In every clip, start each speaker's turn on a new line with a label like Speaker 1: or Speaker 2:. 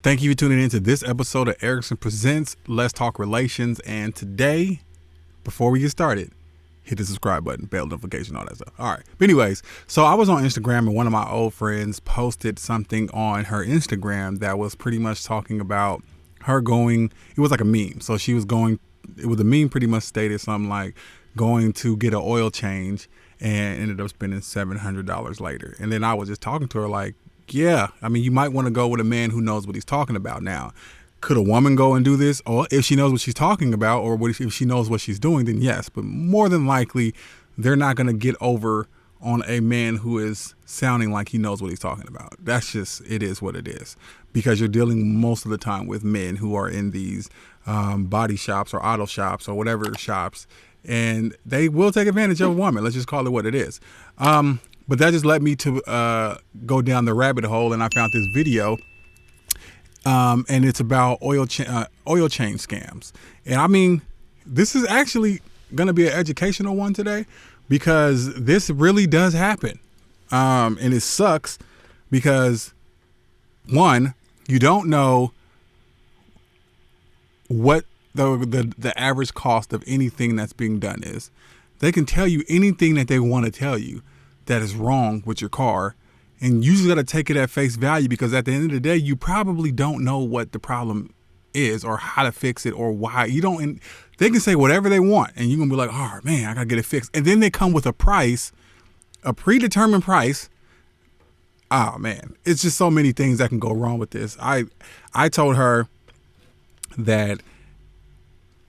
Speaker 1: Thank you for tuning in to this episode of Ericson Presents Let's Talk Relations. And today, before we get started, hit the subscribe button, bell notification, all that stuff. All right. But anyways, so I was on Instagram and one of my old friends posted something on her Instagram that was pretty much talking about her going, it was like a meme. So she was going, it was a meme pretty much stated something like going to get an oil change and ended up spending $700 later. And then I was just talking to her like, yeah, I mean, you might want to go with a man who knows what he's talking about. Now, could a woman go and do this? Or if she knows what she's talking about, or if she knows what she's doing, then yes. But more than likely, they're not going to get over on a man who is sounding like he knows what he's talking about. That's just, it is what it is. Because you're dealing most of the time with men who are in these body shops or auto shops or whatever shops, and they will take advantage of a woman. Let's just call it what it is. But that just led me to go down the rabbit hole, and I found this video, and it's about oil change scams. And I mean, this is actually going to be an educational one today, because this really does happen, and it sucks because, one, you don't know what the average cost of anything that's being done is. They can tell you anything that they want to tell you that is wrong with your car, and you just got to take it at face value, because at the end of the day, you probably don't know what the problem is or how to fix it or why. You don't, and they can say whatever they want, and you're gonna be like, oh man, I gotta get it fixed. And then they come with a price, a predetermined price. Oh man, it's just so many things that can go wrong with this. I told her that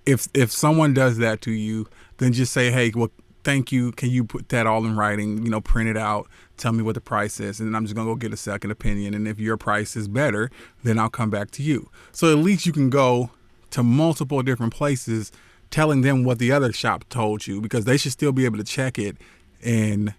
Speaker 1: if someone does that to you, then just say, hey, well, thank you. Can you put that all in writing? You know, print it out. Tell me what the price is. And then I'm just going to go get a second opinion. And if your price is better, then I'll come back to you. So at least you can go to multiple different places telling them what the other shop told you, because they should still be able to check it and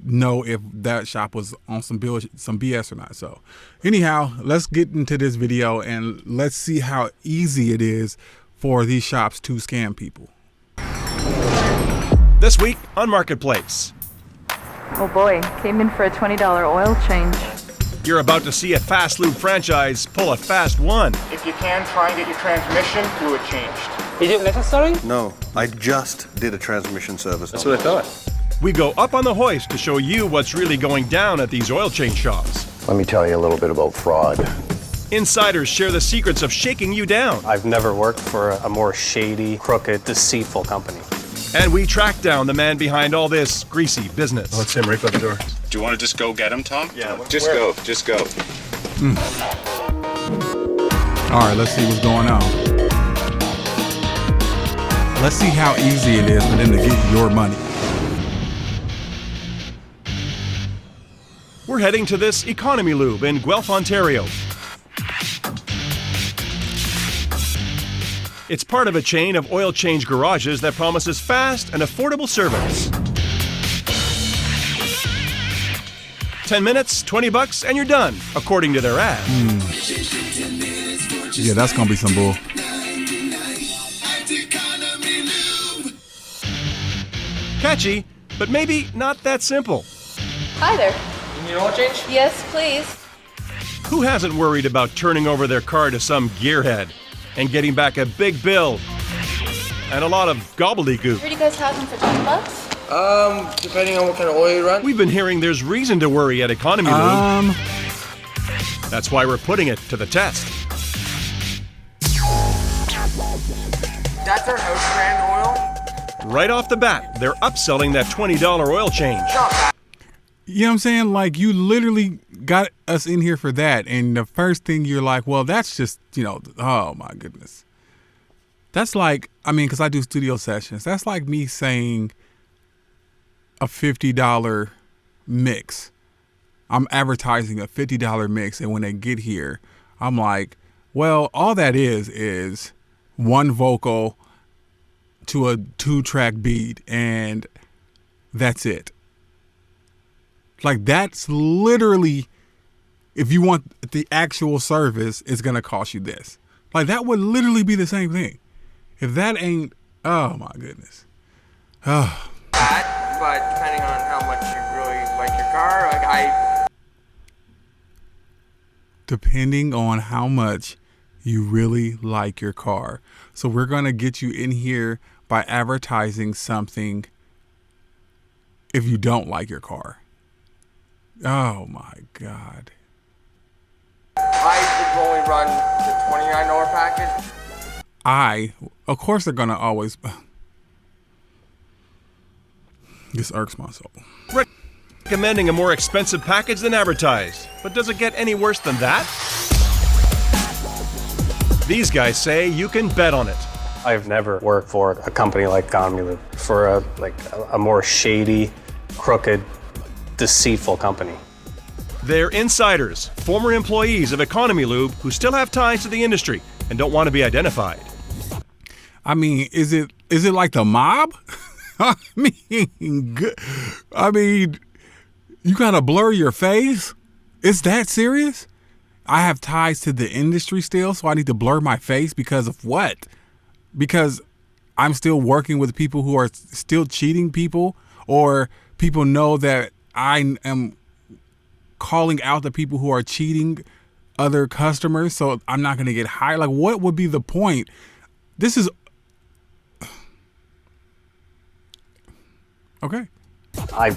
Speaker 1: know if that shop was on some BS or not. So anyhow, let's get into this video and let's see how easy it is for these shops to scam people.
Speaker 2: This week on Marketplace.
Speaker 3: Oh boy, came in for a $20 oil change.
Speaker 2: You're about to see a fast lube franchise pull a fast one.
Speaker 4: If you can, try and get your transmission fluid changed.
Speaker 5: Is it necessary?
Speaker 6: No, I just did a transmission service.
Speaker 5: That's what I thought.
Speaker 2: We go up on the hoist to show you what's really going down at these oil change shops.
Speaker 6: Let me tell you a little bit about fraud.
Speaker 2: Insiders share the secrets of shaking you down.
Speaker 5: I've never worked for a more shady, crooked, deceitful company.
Speaker 2: And we track down the man behind all this greasy business.
Speaker 5: It's him right by the door.
Speaker 7: Do you want to just go get him, Tom?
Speaker 5: Yeah.
Speaker 7: Just go.
Speaker 1: All right, let's see what's going on. Let's see how easy it is for them to get your money.
Speaker 2: We're heading to this economy lube in Guelph, Ontario. It's part of a chain of oil change garages that promises fast and affordable service. 10 minutes, $20, and you're done, according to their ad.
Speaker 1: Yeah, that's going to be some bull.
Speaker 2: Catchy, but maybe not that simple.
Speaker 8: Hi there.
Speaker 5: You need an oil change?
Speaker 8: Yes, please.
Speaker 2: Who hasn't worried about turning over their car to some gearhead and getting back a big bill and a lot of gobbledygook?
Speaker 8: Where do you guys have them for $20?
Speaker 5: Depending on what kind of oil you run.
Speaker 2: We've been hearing there's reason to worry at Economy Lube. That's why we're putting it to the test.
Speaker 5: That's our house brand oil.
Speaker 2: Right off the bat, they're upselling that $20 oil change.
Speaker 1: You know what I'm saying? Like, you literally got us in here for that. And the first thing you're like, well, that's just, you know, oh my goodness. That's like, I mean, because I do studio sessions. That's like me saying a $50 mix. I'm advertising a $50 mix. And when they get here, I'm like, well, all that is one vocal to a 2-track beat. And that's it. Like, that's literally, if you want the actual service, it's going to cost you this. Like, that would literally be the same thing. If that ain't, oh my goodness. Oh.
Speaker 9: But depending on how much you really like your car, like
Speaker 1: depending on how much you really like your car. So we're going to get you in here by advertising something if you don't like your car. Oh my God.
Speaker 9: I would only run the $29 package.
Speaker 1: Of course they're going to always, this irks my soul.
Speaker 2: Recommending a more expensive package than advertised. But does it get any worse than that? These guys say you can bet on it.
Speaker 5: I've never worked for a company like Economy Loop, for a more shady, crooked, deceitful company.
Speaker 2: They're insiders, former employees of Economy Lube who still have ties to the industry and don't want to be identified.
Speaker 1: I mean, is it like the mob? I mean, you gotta blur your face? It's that serious? I have ties to the industry still, so I need to blur my face because of what? Because I'm still working with people who are still cheating people, or people know that I am calling out the people who are cheating other customers, so I'm not going to get hired. Like, what would be the point? This is okay.
Speaker 5: I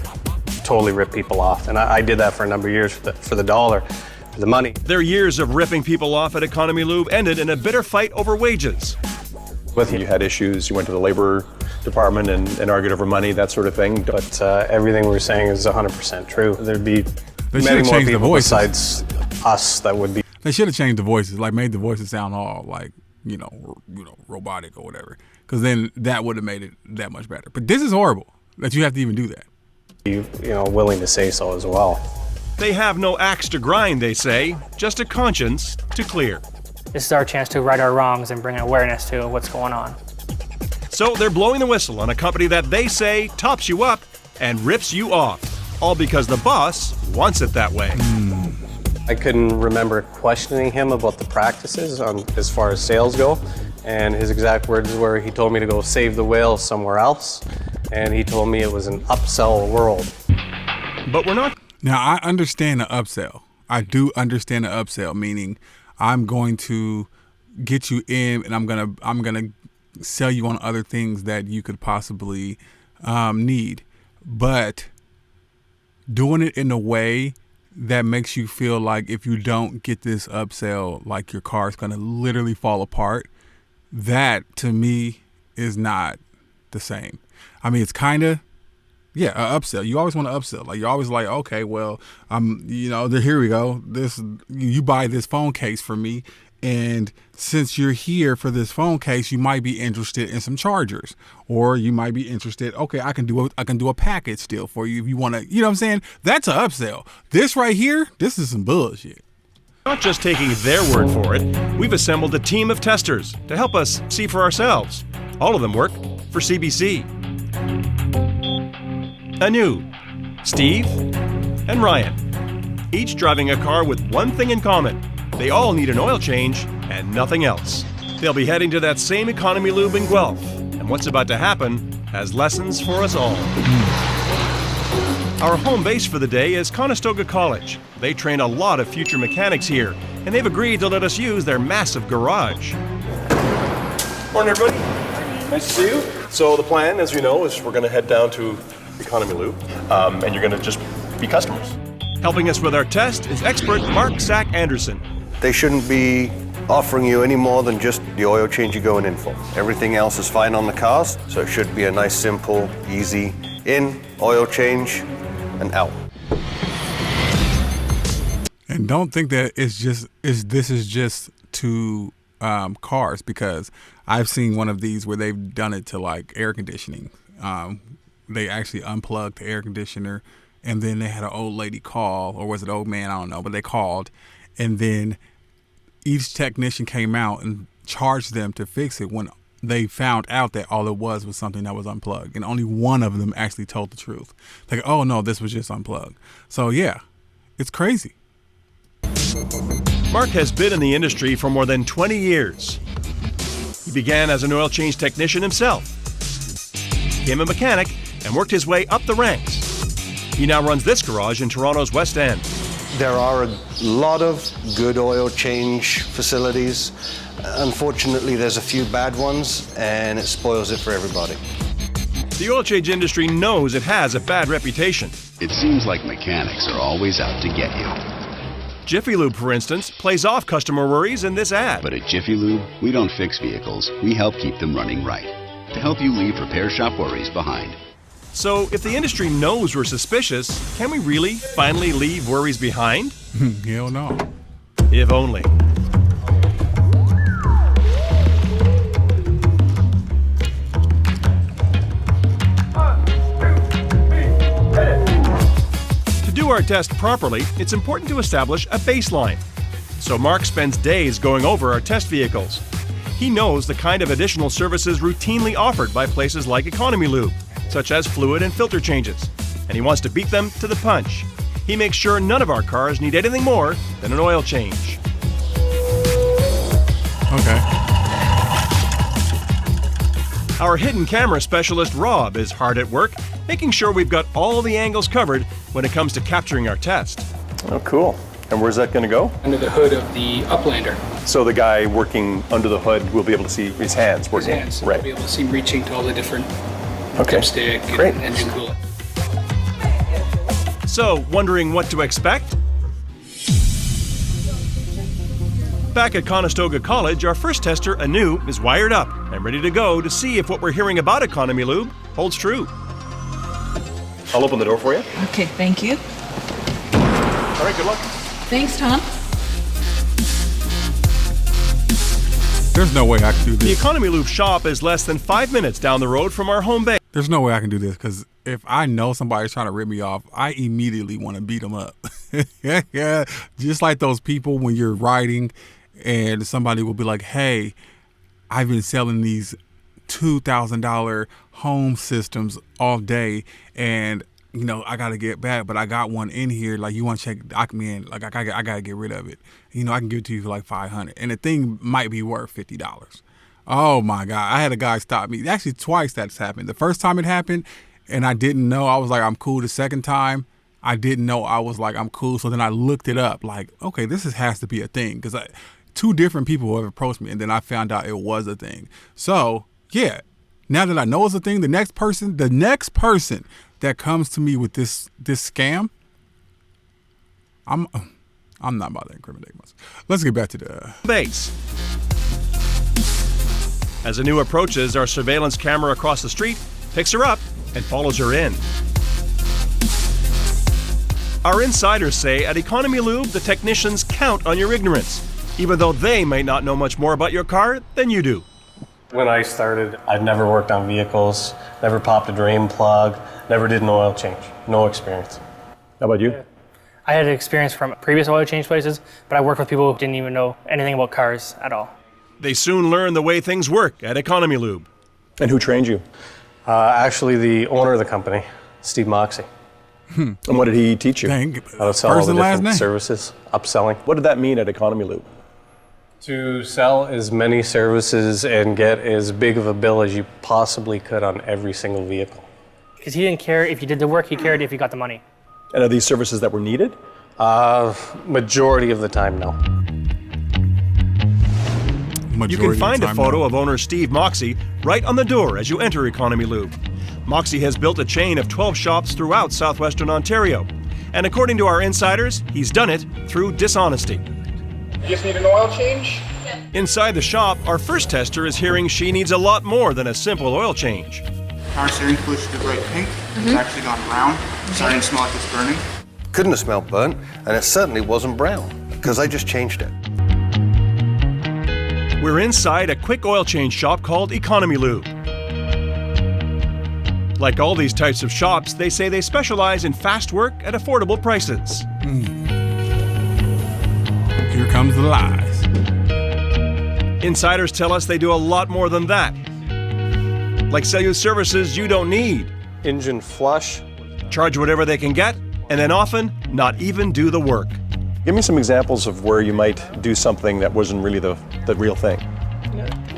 Speaker 5: totally rip people off, and I did that for a number of years for the dollar, for the money.
Speaker 2: Their years of ripping people off at Economy Lube ended in a bitter fight over wages.
Speaker 10: With you had issues, you went to the labor department and argued over money, that sort of thing.
Speaker 5: But everything we're saying is 100% true. There'd be
Speaker 1: They
Speaker 5: many more
Speaker 1: the
Speaker 5: people
Speaker 1: voices.
Speaker 5: besides us that would be.
Speaker 1: They should have changed the voices, like made the voices sound all like, robotic or whatever. Because then that would have made it that much better. But this is horrible that you have to even do that.
Speaker 5: Willing to say so as well.
Speaker 2: They have no axe to grind, they say, just a conscience to clear.
Speaker 11: This is our chance to right our wrongs and bring awareness to what's going on.
Speaker 2: So they're blowing the whistle on a company that they say tops you up and rips you off, all because the boss wants it that way.
Speaker 5: I couldn't remember questioning him about the practices as far as sales go, and his exact words were he told me to go save the whale somewhere else, and he told me it was an upsell world.
Speaker 2: But we're not.
Speaker 1: Now, I understand the upsell. I do understand the upsell, meaning I'm going to get you in and I'm gonna sell you on other things that you could possibly need. But doing it in a way that makes you feel like if you don't get this upsell, like your car is gonna literally fall apart, that to me is not the same. I mean, it's kind of, yeah, an upsell. You always want to upsell. Like, you're always like, okay, well, here we go. You buy this phone case for me, and since you're here for this phone case, you might be interested in some chargers, or you might be interested. Okay, I can do a package deal for you if you want to. You know what I'm saying? That's an upsell. This right here, this is some bullshit.
Speaker 2: Not just taking their word for it, we've assembled a team of testers to help us see for ourselves. All of them work for CBC. Anu, Steve, and Ryan, each driving a car with one thing in common. They all need an oil change and nothing else. They'll be heading to that same Economy Lube in Guelph, and what's about to happen has lessons for us all. Our home base for the day is Conestoga College. They train a lot of future mechanics here, and they've agreed to let us use their massive garage.
Speaker 10: Morning, everybody. Nice to see you. So the plan, as you know, is we're going to head down to Economy Lube, and you're going to just be customers.
Speaker 2: Helping us with our test is expert Mark Sack Anderson.
Speaker 6: They shouldn't be offering you any more than just the oil change you're going in for. Everything else is fine on the cars, so it should be a nice, simple, easy in, oil change, and out.
Speaker 1: And don't think that this is just to cars, because I've seen one of these where they've done it to like air conditioning. They actually unplugged the air conditioner, and then they had an old lady call, or was it old man? I don't know, but they called, and then each technician came out and charged them to fix it when they found out that all it was something that was unplugged, and only one of them actually told the truth. Like, oh no, this was just unplugged. So yeah, it's crazy.
Speaker 2: Mark has been in the industry for more than 20 years. He began as an oil change technician himself, became a mechanic, and worked his way up the ranks. He now runs this garage in Toronto's West End.
Speaker 6: There are a lot of good oil change facilities. Unfortunately, there's a few bad ones, and it spoils it for everybody.
Speaker 2: The oil change industry knows it has a bad reputation.
Speaker 12: It seems like mechanics are always out to get you.
Speaker 2: Jiffy Lube, for instance, plays off customer worries in this ad.
Speaker 12: But at Jiffy Lube, we don't fix vehicles. We help keep them running right. To help you leave repair shop worries behind.
Speaker 2: So if the industry knows we're suspicious, can we really finally leave worries behind?
Speaker 1: Hell no.
Speaker 2: If only. To do our test properly, it's important to establish a baseline. So Mark spends days going over our test vehicles. He knows the kind of additional services routinely offered by places like Economy Lube, such as fluid and filter changes, and he wants to beat them to the punch. He makes sure none of our cars need anything more than an oil change.
Speaker 1: Okay.
Speaker 2: Our hidden camera specialist, Rob, is hard at work, making sure we've got all the angles covered when it comes to capturing our test.
Speaker 10: Oh, cool. And where's that going to go?
Speaker 13: Under the hood of the Uplander.
Speaker 10: So the guy working under the hood will be able to see his hands working.
Speaker 13: His hands.
Speaker 10: Right.
Speaker 13: We'll be able to see him reaching to all the different
Speaker 10: Okay.
Speaker 13: dipstick
Speaker 10: Great.
Speaker 13: and engine coolant.
Speaker 2: So, wondering what to expect? Back at Conestoga College, our first tester, Anu, is wired up and ready to go to see if what we're hearing about Economy Lube holds true.
Speaker 10: I'll open the door for you.
Speaker 14: Okay, thank you.
Speaker 10: All right, good luck.
Speaker 14: Thanks, Tom.
Speaker 1: There's no way I can do
Speaker 2: The
Speaker 1: this.
Speaker 2: Economy Lube shop is less than 5 minutes down the road from our home base.
Speaker 1: There's no way I can do this because if I know somebody's trying to rip me off, I immediately want to beat them up. Yeah, just like those people when you're riding and somebody will be like, hey, I've been selling these $2,000 home systems all day and you know, I got to get back, but I got one in here. Like, you want to check, I got to get rid of it. You know, I can give it to you for like $500. And the thing might be worth $50. Oh my God. I had a guy stop me. Actually, twice that's happened. The first time it happened and I didn't know, I was like, I'm cool. The second time, I didn't know, I was like, I'm cool. So then I looked it up like, okay, has to be a thing. Because two different people have approached me and then I found out it was a thing. So yeah, now that I know it's a thing, the next person that comes to me with this scam, I'm not about to incriminate myself. Let's get back to the
Speaker 2: base. As Anu approaches, our surveillance camera across the street picks her up and follows her in. Our insiders say at Economy Lube, the technicians count on your ignorance, even though they might not know much more about your car than you do.
Speaker 5: When I started, I'd never worked on vehicles, never popped a drain plug, never did an oil change. No experience.
Speaker 10: How about you?
Speaker 11: I had experience from previous oil change places, but I worked with people who didn't even know anything about cars at all.
Speaker 2: They soon learn the way things work at Economy Lube.
Speaker 10: And who trained you?
Speaker 5: Actually, the owner of the company, Steve Moxie.
Speaker 10: And what did he teach you?
Speaker 1: Dang,
Speaker 5: How to sell all the different services, upselling.
Speaker 10: What did that mean at Economy Lube?
Speaker 5: To sell as many services and get as big of a bill as you possibly could on every single vehicle.
Speaker 11: Because he didn't care if you did the work, he cared if you got the money.
Speaker 10: And are these services that were needed?
Speaker 5: Majority of the time, no.
Speaker 2: You can find a photo of owner Steve Moxie right on the door as you enter Economy Lube. Moxie has built a chain of 12 shops throughout southwestern Ontario. And according to our insiders, he's done it through dishonesty.
Speaker 4: You just need an oil change?
Speaker 2: Inside the shop, our first tester is hearing she needs a lot more than a simple oil change.
Speaker 4: Power steering switch is bright pink. It's actually gone brown. It's starting to smell like it's burning.
Speaker 6: Couldn't have smelled burnt, and it certainly wasn't brown, because I just changed it.
Speaker 2: We're inside a quick oil change shop called Economy Lube. Like all these types of shops, they say they specialize in fast work at affordable prices.
Speaker 1: Here comes the lies.
Speaker 2: Insiders tell us they do a lot more than that. Like sell you services you don't need.
Speaker 5: Engine flush.
Speaker 2: Charge whatever they can get, and then often not even do the work.
Speaker 10: Give me some examples of where you might do something that wasn't really the real thing.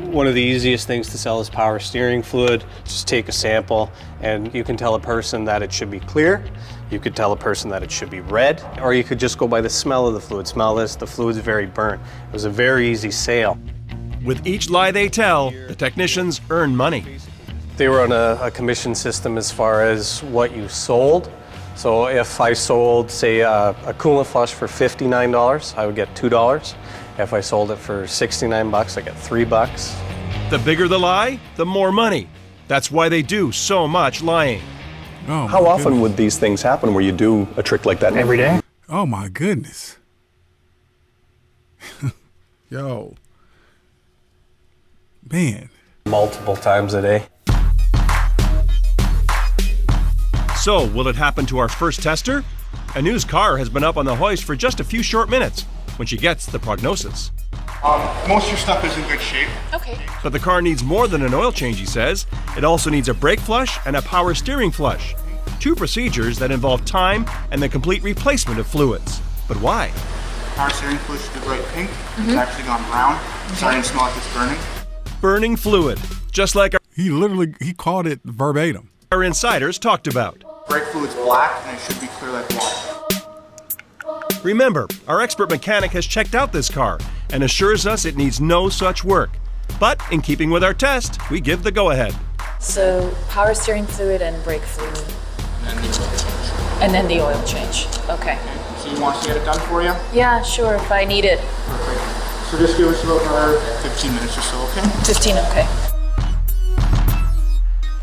Speaker 5: One of the easiest things to sell is power steering fluid. Just take a sample and you can tell a person that it should be clear, you could tell a person that it should be red, or you could just go by the smell of the fluid. Smell this, the fluid's very burnt. It was a very easy sale.
Speaker 2: With each lie they tell, the technicians earn money.
Speaker 5: They were on a commission system as far as what you sold. So if I sold, say, a coolant flush for $59, I would get $2. If I sold it for $69, I get $3.
Speaker 2: The bigger the lie, the more money. That's why they do so much lying.
Speaker 1: Oh,
Speaker 10: How often would these things happen where you do a trick like that?
Speaker 11: Every day.
Speaker 1: Oh my goodness. Yo. Man.
Speaker 5: Multiple times a day.
Speaker 2: So, will it happen to our first tester? A news car has been up on the hoist for just a few short minutes when she gets the prognosis.
Speaker 4: Most of your stuff is in good shape.
Speaker 8: Okay.
Speaker 2: But the car needs more than an oil change, he says. It also needs a brake flush and a power steering flush. Two procedures that involve time and the complete replacement of fluids. But why?
Speaker 4: Power steering fluid should be bright pink. It's actually gone brown. Starting to smell like it's burning.
Speaker 2: Burning fluid, just like
Speaker 1: He called it verbatim.
Speaker 2: our insiders talked about.
Speaker 4: Brake fluid's black and it should be clear like water.
Speaker 2: Remember, our expert mechanic has checked out this car and assures us it needs no such work. But in keeping with our test, we give the go-ahead.
Speaker 14: So power steering fluid and brake fluid. And then the oil change. Okay.
Speaker 4: So you want us to get it done for you?
Speaker 14: Yeah, sure, if I need it.
Speaker 4: Perfect. So just give us about another 15 minutes or so, okay?
Speaker 14: 15, okay.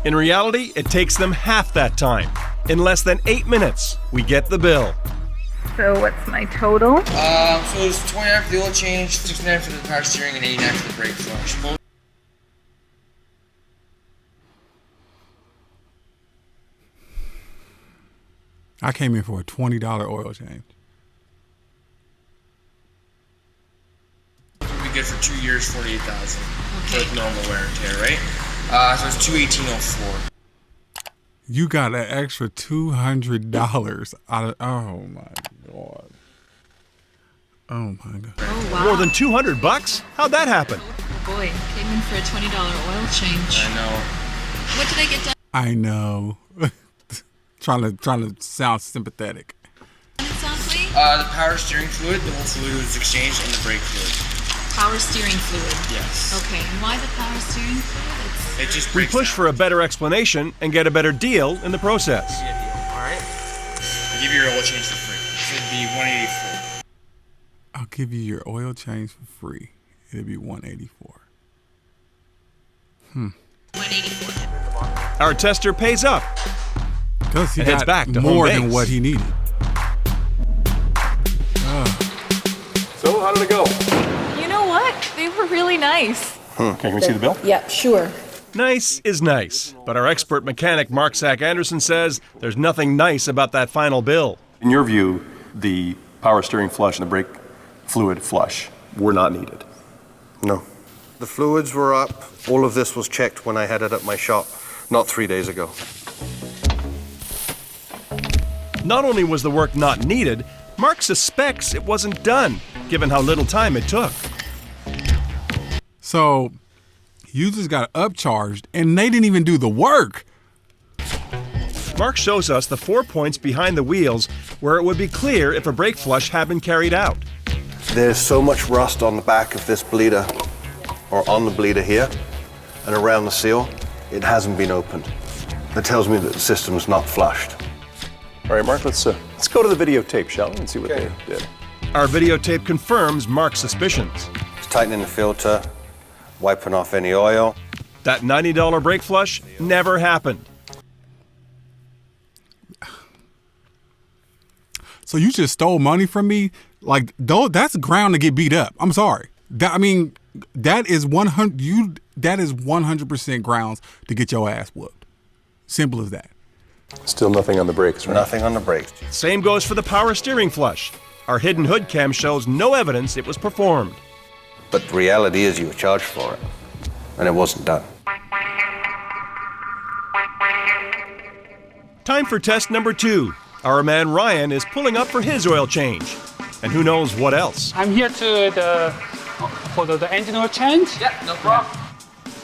Speaker 2: In reality, it takes them half that time. In less than 8 minutes, we get the bill.
Speaker 3: So what's my total?
Speaker 9: So it's 29 for the oil change, 69 for the power steering, and 89 for the brake flush.
Speaker 1: I came in for a $20 oil change.
Speaker 9: It'll be good for 2 years, 48,000 for normal wear and tear, right? So it's 218.04.
Speaker 1: You got an extra $200 out of. Oh my god. Oh my god.
Speaker 14: Oh, wow.
Speaker 2: More than $200? How'd that happen?
Speaker 14: Oh boy, came in for a $20 oil change.
Speaker 9: I know.
Speaker 14: What did I get done?
Speaker 1: I know. trying to sound sympathetic.
Speaker 14: Exactly.
Speaker 9: The power steering fluid, the whole fluid was exchanged, and the brake fluid.
Speaker 14: Power steering fluid.
Speaker 9: Yes.
Speaker 14: Okay, and why the power steering fluid?
Speaker 9: It just
Speaker 2: We
Speaker 9: breaks
Speaker 2: push
Speaker 9: down.
Speaker 2: for a better explanation and get a better deal in the process.
Speaker 9: Alright? I'll give you your oil change for free. It should be 184.
Speaker 1: I'll give you your oil change for free. It'll be $184.
Speaker 14: 184.
Speaker 2: Our tester pays up.
Speaker 1: Because he
Speaker 2: And heads
Speaker 1: got
Speaker 2: back to
Speaker 1: more
Speaker 2: home
Speaker 1: than
Speaker 2: base.
Speaker 1: what he needed.
Speaker 10: So, how did it go?
Speaker 3: You know what? They were really nice.
Speaker 10: Okay, can we see the bill?
Speaker 14: Yeah, sure.
Speaker 2: Nice is nice, but our expert mechanic Mark Sack Anderson says there's nothing nice about that final bill.
Speaker 10: In your view, the power steering flush and the brake fluid flush were not needed.
Speaker 6: No. The fluids were up. All of this was checked when I had it at my shop, not 3 days ago.
Speaker 2: Not only was the work not needed, Mark suspects it wasn't done, given how little time it took.
Speaker 1: So you just got upcharged and they didn't even do the work.
Speaker 2: Mark shows us the 4 points behind the wheels where it would be clear if a brake flush had been carried out.
Speaker 6: There's so much rust on the back of this bleeder, or on the bleeder here, and around the seal, it hasn't been opened. That tells me that the system's not flushed.
Speaker 10: All right, Mark, let's go to the videotape, shall we, and see what they did.
Speaker 2: Our videotape confirms Mark's suspicions.
Speaker 6: It's tightening the filter, wiping off any oil.
Speaker 2: That $90 brake flush never happened.
Speaker 1: So you just stole money from me? Like, that's ground to get beat up. I'm sorry. That is 100% grounds to get your ass whooped. Simple as that.
Speaker 10: Still nothing on the brakes, right?
Speaker 6: Nothing on the brakes.
Speaker 2: Same goes for the power steering flush. Our hidden hood cam shows no evidence it was performed.
Speaker 6: But the reality is you were charged for it, and it wasn't done.
Speaker 2: Time for test number 2. Our man Ryan is pulling up for his oil change. And who knows what else.
Speaker 13: I'm here for the engine oil change.
Speaker 9: Yeah, no problem.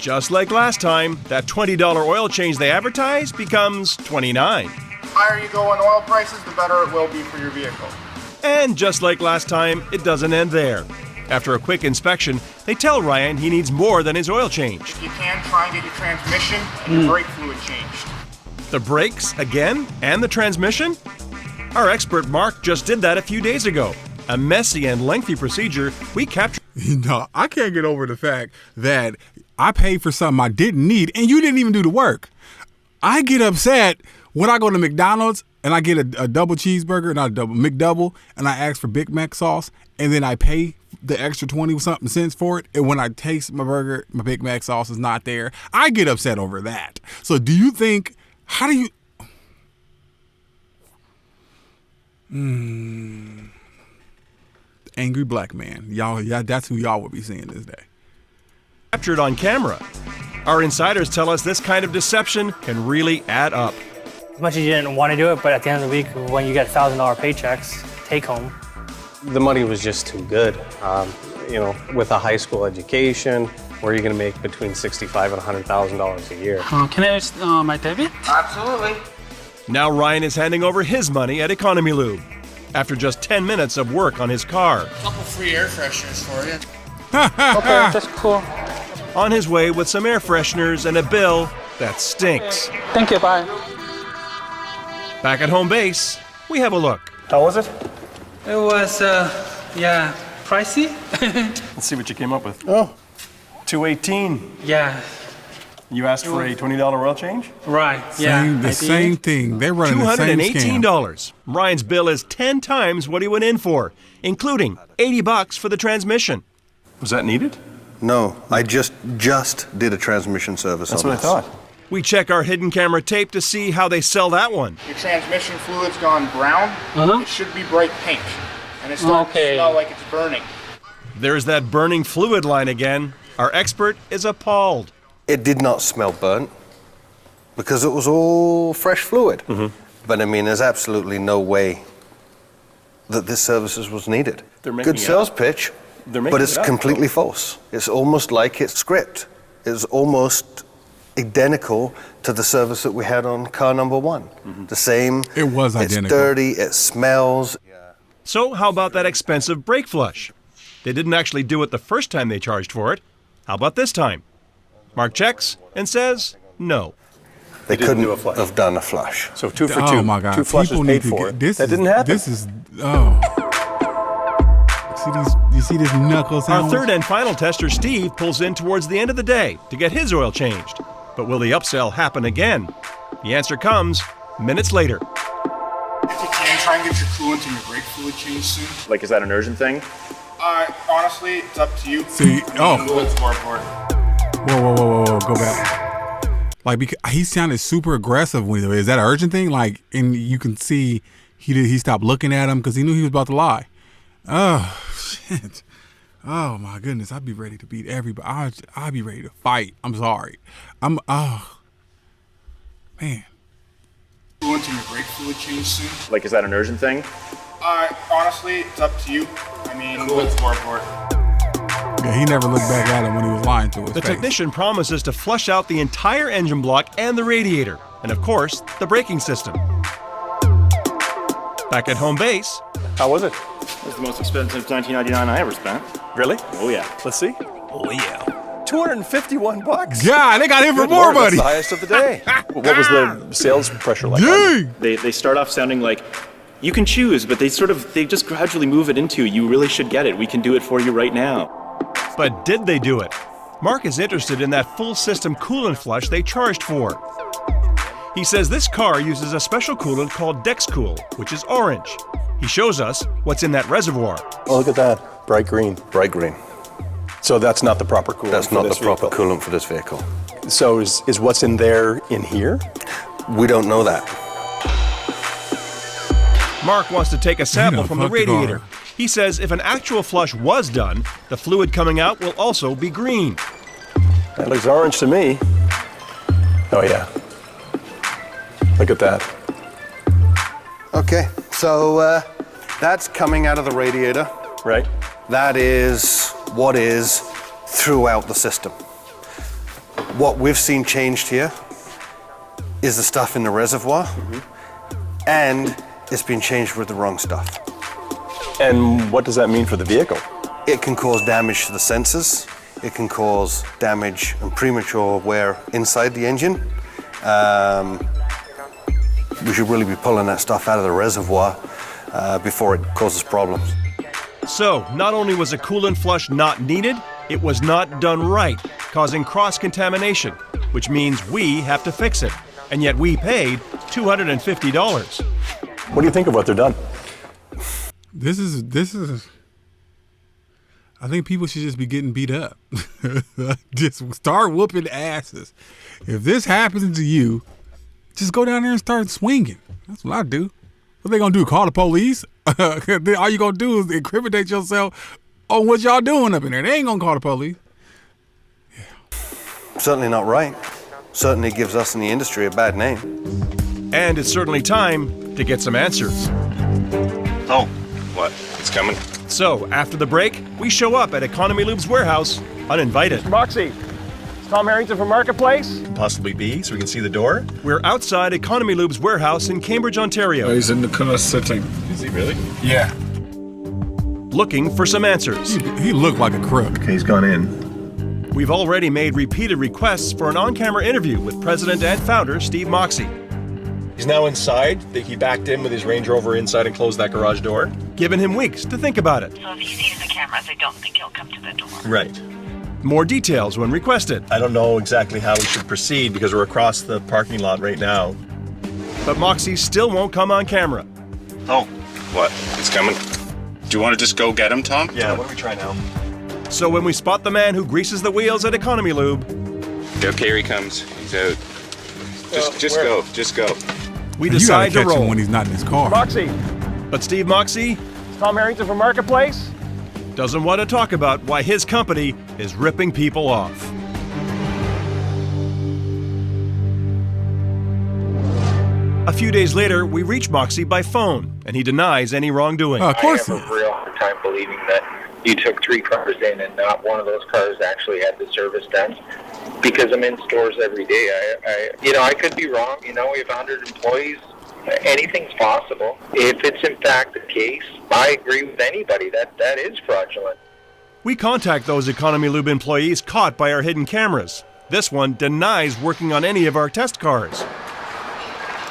Speaker 2: Just like last time, that $20 oil change they advertised becomes $29.
Speaker 4: The higher you go on oil prices, the better it will be for your vehicle.
Speaker 2: And just like last time, it doesn't end there. After a quick inspection, they tell Ryan he needs more than his oil change.
Speaker 4: If you can, try and get your transmission and your brake fluid changed.
Speaker 2: The brakes again? And the transmission? Our expert Mark just did that a few days ago. A messy and lengthy procedure we captured.
Speaker 1: No, I can't get over the fact that I paid for something I didn't need and you didn't even do the work. I get upset when I go to McDonald's and I get a double cheeseburger, not a double, McDouble, and I ask for Big Mac sauce, and then I pay the extra 20-something cents for it, and when I taste my burger, my Big Mac sauce is not there. I get upset over that. So do you think, how do you... Angry black man. Y'all, that's who y'all will be seeing this day.
Speaker 2: Captured on camera. Our insiders tell us this kind of deception can really add up.
Speaker 11: As much as you didn't want to do it, but at the end of the week, when you get $1,000 paychecks, take home.
Speaker 5: The money was just too good. You know, with a high school education, where are you going to make between $65,000 and $100,000 a year?
Speaker 13: Can I use my debit?
Speaker 4: Absolutely.
Speaker 2: Now Ryan is handing over his money at Economy Lube after just 10 minutes of work on his car.
Speaker 9: A couple free air fresheners for you.
Speaker 13: Okay, that's cool.
Speaker 2: On his way with some air fresheners and a bill that stinks.
Speaker 13: Thank you, bye.
Speaker 2: Back at home base, we have a look.
Speaker 10: How was it?
Speaker 13: It was, pricey.
Speaker 10: Let's see what you came up with. Oh, $218.
Speaker 13: Yeah,
Speaker 10: You asked for a $20 oil change?
Speaker 13: right, yeah.
Speaker 1: The same thing. They're running the same scam.
Speaker 2: $218. Ryan's bill is 10 times what he went in for, including $80 for the transmission.
Speaker 10: Was that needed?
Speaker 6: No, I just did a transmission service
Speaker 10: That's
Speaker 6: on
Speaker 10: what
Speaker 6: this.
Speaker 10: I thought.
Speaker 2: We check our hidden camera tape to see how they sell that one.
Speaker 4: Your transmission fluid's gone brown. It should be bright pink. And it's starting to smell like it's burning.
Speaker 2: There's that burning fluid line again. Our expert is appalled.
Speaker 6: It did not smell burnt because it was all fresh fluid. But I mean, there's absolutely no way that this services was needed.
Speaker 10: They're making
Speaker 6: Good
Speaker 10: it
Speaker 6: sales
Speaker 10: up.
Speaker 6: pitch,
Speaker 10: They're making
Speaker 6: but it's
Speaker 10: it up,
Speaker 6: completely
Speaker 10: though.
Speaker 6: false. It's almost like it's script. It's almost identical to the service that we had on car number one. The same.
Speaker 1: It was identical.
Speaker 6: It's dirty, it smells.
Speaker 2: So how about that expensive brake flush? They didn't actually do it the first time they charged for it. How about this time? Mark checks and says no.
Speaker 6: They
Speaker 10: didn't
Speaker 6: couldn't
Speaker 10: do a flush.
Speaker 6: have done a flush.
Speaker 10: So 2 for 2.
Speaker 1: Oh my God.
Speaker 10: Two flushes
Speaker 1: People
Speaker 10: paid
Speaker 1: need to
Speaker 10: for.
Speaker 1: get, this
Speaker 10: That
Speaker 1: is,
Speaker 10: didn't happen.
Speaker 1: This is, oh. You see this knuckle
Speaker 2: Our
Speaker 1: sandwich?
Speaker 2: third and final tester, Steve, pulls in towards the end of the day to get his oil changed. But will the upsell happen again? The answer comes minutes later.
Speaker 4: If you can, try and get your coolant and your brake fluid changed soon.
Speaker 7: Like, is that an urgent thing?
Speaker 4: Honestly, it's up to you.
Speaker 1: See, oh.
Speaker 4: Coolant's more important.
Speaker 1: Whoa, go back. Like, because he sounded super aggressive when is that an urgent thing? Like, and you can see he stopped looking at him because he knew he was about to lie. Oh, shit. Oh, my goodness. I'd be ready to beat everybody. I'd be ready to fight. I'm sorry. Man.
Speaker 4: Coolant and your brake fluid changed soon.
Speaker 7: Like, is that an urgent thing?
Speaker 4: Honestly, it's up to you. I mean, coolant's more important.
Speaker 1: Yeah, he never looked back at him when he was lying to his
Speaker 2: The
Speaker 1: face.
Speaker 2: technician promises to flush out the entire engine block and the radiator, and of course, the braking system. Back at home base,
Speaker 10: How was it?
Speaker 7: It was the most expensive $19.99 I ever spent.
Speaker 10: Really?
Speaker 7: Oh, yeah.
Speaker 10: Let's see.
Speaker 2: oh yeah.
Speaker 10: $251.
Speaker 1: Yeah, they got him for
Speaker 10: Good
Speaker 1: more
Speaker 10: Lord,
Speaker 1: money.
Speaker 10: That's the highest of the day. What was the sales pressure like?
Speaker 1: Dang.
Speaker 7: They start off sounding like, you can choose, but they just gradually move it into, you really should get it. We can do it for you right now.
Speaker 2: But did they do it? Mark is interested in that full system coolant flush they charged for. He says this car uses a special coolant called DexCool, which is orange. He shows us what's in that reservoir.
Speaker 10: Oh, look at that. Bright green.
Speaker 6: Bright green.
Speaker 10: So that's not the proper coolant.
Speaker 6: That's
Speaker 10: for
Speaker 6: not the
Speaker 10: this
Speaker 6: proper
Speaker 10: vehicle.
Speaker 6: coolant for this vehicle.
Speaker 10: So is what's in there in here?
Speaker 6: We don't know that.
Speaker 2: Mark wants to take a sample from the
Speaker 1: fuck the
Speaker 2: radiator.
Speaker 1: car.
Speaker 2: He says if an actual flush was done, the fluid coming out will also be green.
Speaker 10: That looks orange to me. Oh, yeah. Look at that.
Speaker 6: Okay, so that's coming out of the radiator.
Speaker 10: Right?
Speaker 6: That is what is throughout the system. What we've seen changed here is the stuff in the reservoir, and it's been changed with the wrong stuff.
Speaker 10: And what does that mean for the vehicle?
Speaker 6: It can cause damage to the sensors. It can cause damage and premature wear inside the engine. We should really be pulling that stuff out of the reservoir before it causes problems.
Speaker 2: So, not only was a coolant flush not needed, it was not done right, causing cross-contamination, which means we have to fix it. And yet we paid $250.
Speaker 10: What do you think of what they're done?
Speaker 1: This is. I think people should just be getting beat up. Just start whooping asses. If this happens to you, just go down there and start swinging. That's what I do. What they gonna do? Call the police? All you gonna do is incriminate yourself on what y'all doing up in there. They ain't gonna call the police.
Speaker 6: Certainly not right. Certainly gives us in the industry a bad name.
Speaker 2: And it's certainly time to get some answers.
Speaker 15: Oh, what? It's coming.
Speaker 2: So, after the break, we show up at Economy Lube's warehouse uninvited.
Speaker 10: Moxie, is Tom Harrington from Marketplace?
Speaker 2: Possibly be, so we can see the door. We're outside Economy Lube's warehouse in Cambridge, Ontario.
Speaker 1: He's in the car sitting.
Speaker 15: Is he really?
Speaker 1: Yeah.
Speaker 2: Looking for some answers.
Speaker 1: He looked like a crook.
Speaker 10: Okay, he's gone in.
Speaker 2: We've already made repeated requests for an on-camera interview with president and founder Steve Moxie.
Speaker 10: He's now inside. He backed in with his Range Rover inside and closed that garage door.
Speaker 2: Given him weeks to think about it.
Speaker 16: So if he sees the cameras, I don't think he'll come to the door.
Speaker 10: Right.
Speaker 2: More details when requested.
Speaker 10: I don't know exactly how we should proceed because we're across the parking lot right now.
Speaker 2: But Moxie still won't come on camera.
Speaker 15: Oh, what? It's coming. Do you want to just go get him, Tom?
Speaker 10: Yeah, why don't we try now?
Speaker 2: So when we spot the man who greases the wheels at Economy Lube...
Speaker 15: Okay, here he comes. He's out. Just go. Just go.
Speaker 2: We decide to
Speaker 1: you gotta catch
Speaker 2: roll.
Speaker 1: him when he's not in his car.
Speaker 10: Moxie,
Speaker 2: But Steve Moxie
Speaker 10: is Tom Harrington from Marketplace?
Speaker 2: doesn't want to talk about why his company is ripping people off. A few days later, we reach Moxie by phone, and he denies any wrongdoing.
Speaker 1: Of course.
Speaker 17: I have a real hard time believing that you took 3 cars in and not one of those cars actually had the service done, because I'm in stores every day. I could be wrong. We have 100 employees. Anything's possible. If it's in fact the case, I agree with anybody that is fraudulent.
Speaker 2: We contact those Economy Lube employees caught by our hidden cameras. This one denies working on any of our test cars.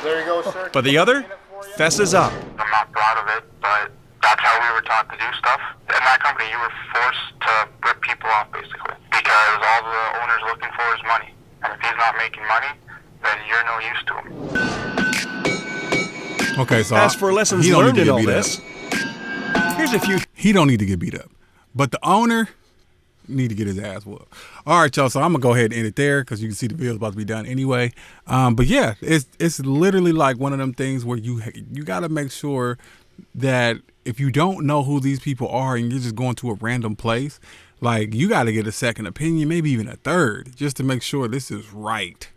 Speaker 4: There you go, sir.
Speaker 2: But the other fesses up.
Speaker 18: I'm not proud of it, but that's how we were taught to do stuff. In that company, you were forced to rip people off, basically, because all the owner's looking for is money. And if he's not making money, then you're no use to him.
Speaker 1: Okay, so
Speaker 2: As for lessons learned in all this, here's a few.
Speaker 1: He don't need to get beat up, but the owner need to get his ass whooped. All right, y'all. So I'm gonna go ahead and end it there because you can see the video's about to be done anyway. But yeah, it's literally like one of them things where you got to make sure that if you don't know who these people are and you're just going to a random place, like you got to get a second opinion, maybe even a third, just to make sure this is right.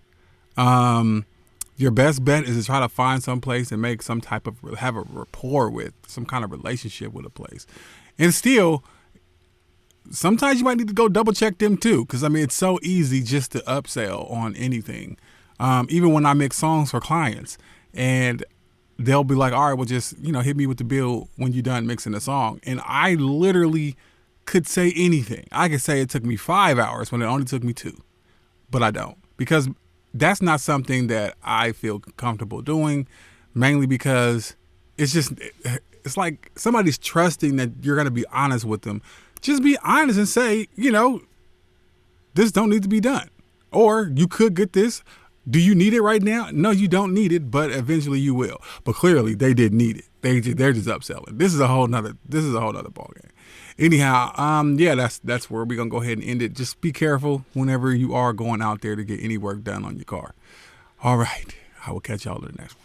Speaker 1: Your best bet is to try to find some place and make some type of, have a rapport with, some kind of relationship with a place. And still, sometimes you might need to go double check them too. Cause I mean, it's so easy just to upsell on anything. Even when I mix songs for clients and they'll be like, all right, well just, hit me with the bill when you're done mixing the song. And I literally could say anything. I could say it took me 5 hours when it only took me 2, but I don't, because that's not something that I feel comfortable doing, mainly because it's like somebody's trusting that you're going to be honest with them. Just be honest and say, this don't need to be done. Or you could get this. Do you need it right now? No, you don't need it, but eventually you will. But clearly they didn't need it. They're just upselling. This is a whole nother ballgame. Anyhow, yeah, that's where we're gonna go ahead and end it. Just be careful whenever you are going out there to get any work done on your car. All right, I will catch y'all in the next one.